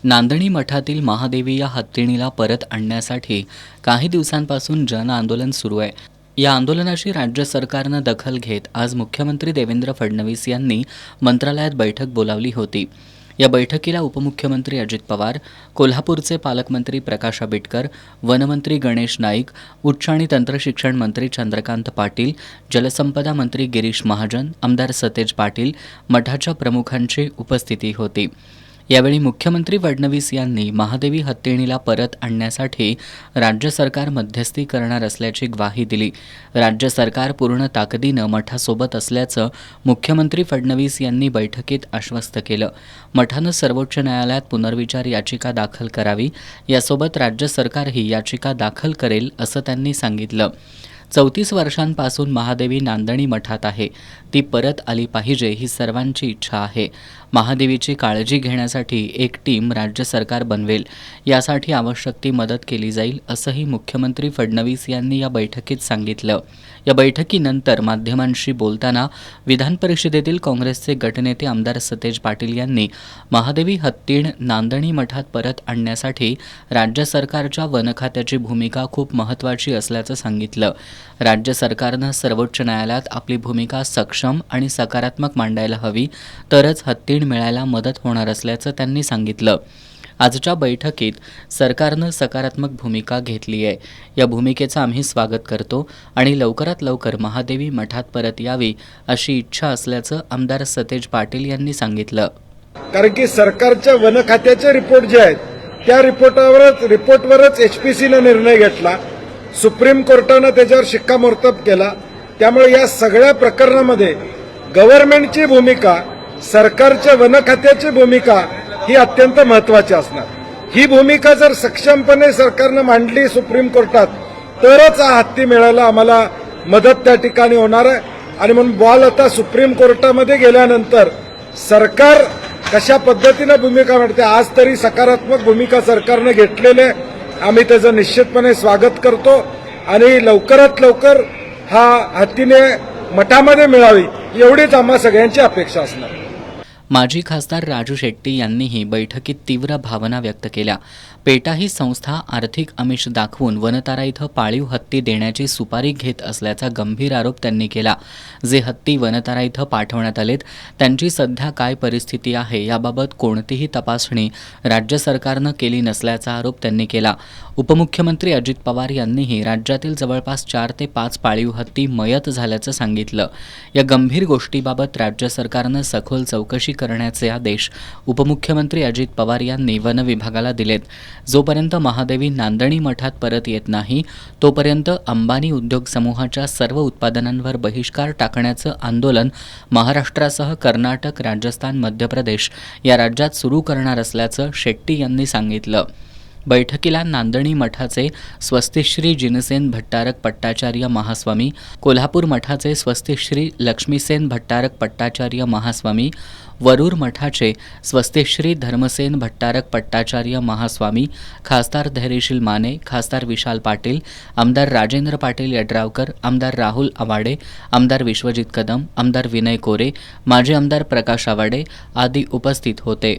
नांदणी मठातील महादेवी या हत्तीणीला परत आणण्यासाठी काही दिवसांपासून जन आंदोलन सुरू आहे. या आंदोलनाची राज्य सरकारनं दखल घेत आज मुख्यमंत्री देवेंद्र फडणवीस यांनी मंत्रालयात बैठक बोलावली होती. या बैठकीला उपमुख्यमंत्री अजित पवार, कोल्हापूरचे पालकमंत्री प्रकाश आंबेडकर, वनमंत्री गणेश नाईक, उच्च आणि तंत्रशिक्षण मंत्री चंद्रकांत पाटील, जलसंपदा मंत्री गिरीश महाजन, आमदार सतेज पाटील, मठाच्या प्रमुखांची उपस्थिती होती. यावेळी मुख्यमंत्री फडणवीस यांनी महादेवी हत्तीणीला परत आणण्यासाठी राज्य सरकार मध्यस्थी करणार असल्याची ग्वाही दिली. राज्य सरकार पूर्ण ताकदीनं मठासोबत असल्याचं मुख्यमंत्री फडणवीस यांनी बैठकीत आश्वस्त केलं. मठानं सर्वोच्च न्यायालयात पुनर्विचार याचिका दाखल करावी, यासोबत राज्य सरकारही याचिका दाखल करेल असं त्यांनी सांगितलं. 34 वर्षांपासून महादेवी नांदणी मठात आहे. ती परत आली पाहिजे ही सर्वांची इच्छा आहे. महादेवीची काळजी घेण्यासाठी एक टीम राज्य सरकार बनवेल. यासाठी आवश्यक ती मदत केली जाईल असंही मुख्यमंत्री फडणवीस यांनी या बैठकीत सांगितलं. या बैठकीनंतर माध्यमांशी बोलताना विधान परिषदेतील काँग्रेसचे गटनेते आमदार सतेज पाटील यांनी महादेवी हत्तीण नांदणी मठात परत आणण्यासाठी राज्य सरकारच्या वन खात्याची भूमिका खूप महत्त्वाची असल्याचं सांगितलं. राज्य सरकारनं सर्वोच्च न्यायालयात आपली भूमिका सक्षम आणि सकारात्मक मांडायला हवी, तरच हत्तीण मिळायला मदत होणार असल्याचं त्यांनी सांगितलं. आजच्या बैठकीत सरकारनं सकारात्मक भूमिका घेतली आहे. या भूमिकेचं आम्ही स्वागत करतो आणि लवकरात लवकर महादेवी मठात परत यावी अशी इच्छा असल्याचं आमदार सतेज पाटील यांनी सांगितलं. कारण की सरकारच्या वन खात्याचे रिपोर्ट जे आहेत त्या रिपोर्टवरच HPCनं निर्णय घेतला. सुप्रीम कोर्टानं त्याच्यावर शिक्कामोर्तब केला. त्यामुळे या सगळ्या प्रकरणामध्ये गव्हर्नमेंटची भूमिका, सरकारच्या वन खात्याची भूमिका ही अत्यंत महत्वाची असणार. ही भूमिका जर सक्षमपणे सरकारनं मांडली सुप्रीम कोर्टात तरच हा हत्ती मिळायला आम्हाला मदत त्या ठिकाणी होणार आहे. आणि म्हणून बॉल आता सुप्रीम कोर्टामध्ये गेल्यानंतर सरकार कशा पद्धतीनं भूमिका मांडते, आज तरी सकारात्मक भूमिका सरकारनं घेतलेली आहे. आम्ही त्याचं निश्चितपणे स्वागत करतो आणि लवकरात लवकर हा हत्तीने मठामध्ये मिळावी एवढीच आम्हा सगळ्यांची अपेक्षा असणार. माजी खासदार राजू शेट्टी यांनीही बैठकीत तीव्र भावना व्यक्त केल्या. पेटा ही संस्था आर्थिक आमिष दाखवून वनतारा इथं पाळीव हत्ती देण्याची सुपारी घेत असल्याचा गंभीर आरोप त्यांनी केला. जे हत्ती वनतारा इथं पाठवण्यात आलेत त्यांची सध्या काय परिस्थिती आहे याबाबत कोणतीही तपासणी राज्य सरकारनं केली नसल्याचा आरोप त्यांनी केला. उपमुख्यमंत्री अजित पवार यांनीही राज्यातील जवळपास 4 ते 5 पाळीव हत्ती मयत झाल्याचं सांगितलं. या गंभीर गोष्टीबाबत राज्य सरकारनं सखोल चौकशी करण्याचे आदेश उपमुख्यमंत्री अजित पवार यांनी वन विभागाला दिलेत. जोपर्यंत महादेवी नांदणी मठात परत येत नाही तोपर्यंत अंबानी उद्योग समूहाच्या सर्व उत्पादनांवर बहिष्कार टाकण्याचं आंदोलन महाराष्ट्रासह कर्नाटक, राजस्थान, मध्य प्रदेश या राज्यात सुरू करणार असल्याचं शेट्टी यांनी सांगितलं. बैठकीला नांदणी मठाचे स्वस्तिश्री जिनसेन भट्टारक पट्टाचार्य महास्वामी, कोल्हापूर मठाचे स्वस्तिश्री लक्ष्मीसेन भट्टारक पट्टाचार्य महास्वामी, वरूर मठाचे स्वस्तिश्री धर्मसेन भट्टारक पट्टाचार्य महास्वामी, खासदार धैर्यशील माने, खासदार विशाल पाटील, आमदार राजेंद्र पाटील यड्रावकर, आमदार राहुल आवाडे, आमदार विश्वजित कदम, आमदार विनय कोरे, माजी आमदार प्रकाश आवाडे आदी उपस्थित होते.